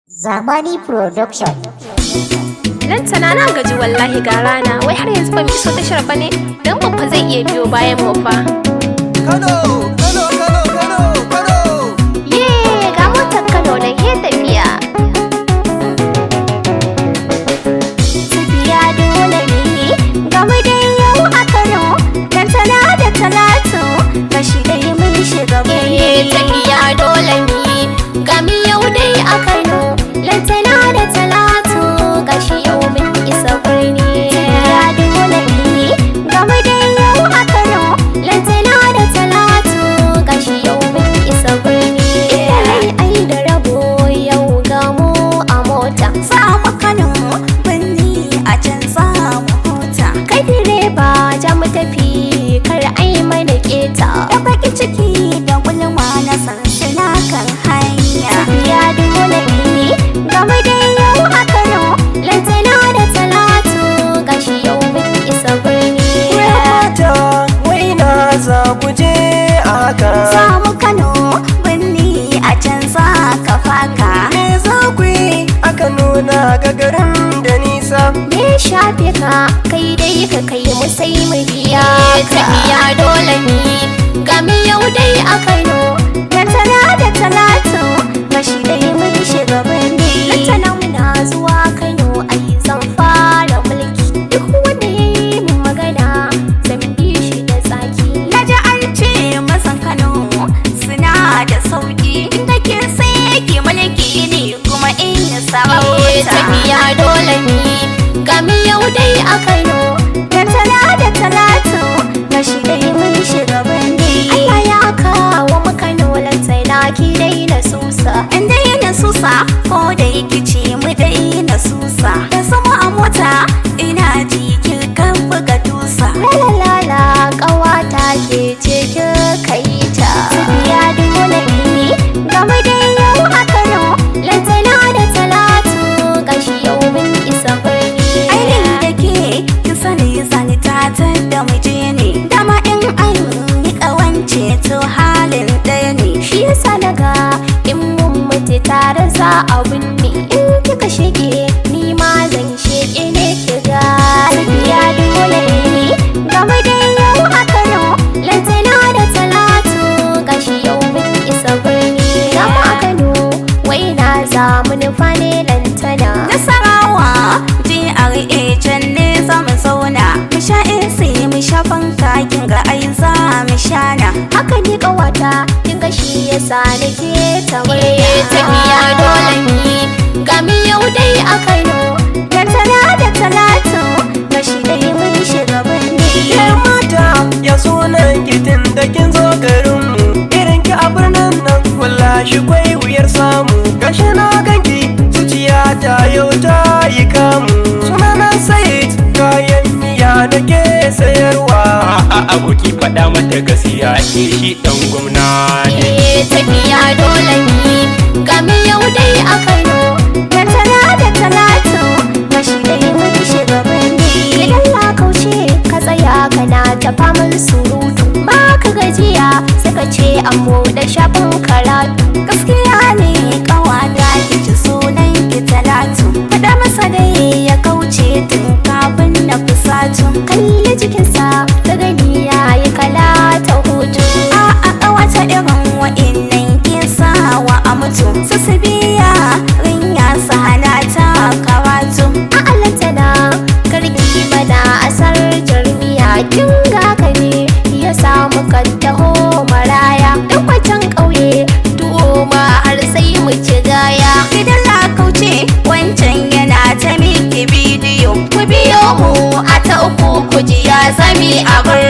Zamani Production. Lantana na gaji wallahi ga rana, wai har yanzu ba mu iso tashar ba ne, don babba zai iya biyo bayan mu fa. Kano. Ye ga motar Kano da ke tafiya. Tafiya dole ne, ga mu dai yau a Kano, Lantana da Talatu, gashi dai mun shiga birni. Tafiya dole ne, ga mu yau dai a Kano, Lantana da Talatu, gashi yau mun isa birni. Tafiya dole ne, ga mu dai yau a Kano, Lantana da Talatu, gashi yau mun isa birni. Ai da rabo yau ga mu a mota. Samu Kano birni a can samu huta. Kai direba ja mu tafi kar ai mana keta. Da baki ciki da gulma na sansana kan hanya. Tafiya dole ne, ga mu dai yau a Kano, Lantana da Talatu, gashi yau mun isa birni. Mata waina za ku je a haka. Samu Kano birni a can za ka faka. Me za ku yi aka nuna gagarin da nisa. Me shafe ka kai dai ka kai mu sai mu biya ka. Tafiya dole ne, ga mu yau dai a Kano, Lantana da Talatu gashi dai mun shiga birni. Lantana muna zuwa Kano ai zan fara mulki. Duk wanda ya yi min magana zan bi shi da tsaki. Na ji an ce masan Kano suna da sauki. Inda ke sai ke mulki ne kuma in yi sarauta. Tafiya dole ne, ga mu yau dai a Kano, Lantana da Talatu gashi dai mun shiga birni. Allah ya kawo mu Kano, Lantana ki dai na susa. In dai na susa ko da yake ce mu dai na susa. Da sama a mota ina ji kirkan buga tusa. Lalala ƙawata ke ce kika yi ta. Tafiya dole ne, ga mu dai yau a Kano, Lantana da Talatu, gashi yau mun isa birni. Ainihin da ke kin sani zani ta da muje ne. Dama in an yi ƙawance to halin ɗaya ne. Shi yasa naga in mun mutu tare za a binne. In kika shige ni ma zan shege ne ki ga. Tafiya dole ne, ga mu dai yau a Kano, Lantana da Talatu, gashi yau mun isa birni. Ga mu a Kano, wai na za mu nufa ne Lantana. Nasarawa GRA can ne za mu zauna. Mu sha AC mu sha fanka kin ga ai za mu shana. Haka ni ƙawata kin ga shi yasa nake ta murya. Tafiya dole ne, ga mu yau dai a Kano, Lantana da Talatu gashi dai mun shiga birni. Ke mata ya sunan gitin da kin zo garinmu. Irin ki a birnin nan wallahi kwai wuyar samu. Gashi na ganki zuciya ta yau ta yi kamu. Sunanan Sayid kayan miya da ke sayarwa. A'a aboki faɗa mata gaskiya shi ɗan gwamna ne. Tafiya dole ne, ga mu yau dai a Kano, Lantana da Talatu gashi dai mun shiga birni. idan na kauce ka tsaya kana ta faman surutu. Ba ka gajiya sai ka ce an buɗe shafin karatu. Gaskiya ne ƙawata ki ci sunan ki Talatu. Faɗa masa dai ya kauce tun kafin na fusatu. Kalli jikinsa ta gani ya yi kala ta hutu. A'a ƙawata irin wa'innan ke sawa a mutu. Su biya rinya su hana ta karatu. A Lantana karki mana asar jarmiya, kin ga ka ne ya samu kan taho maraya. Dan wancan ƙauye tuwo ma har sai mu ci gaya. Idan la kauce wancan yana ta miki bidiyo. Ku biyo mu a ta uku ku ji ya zami a bar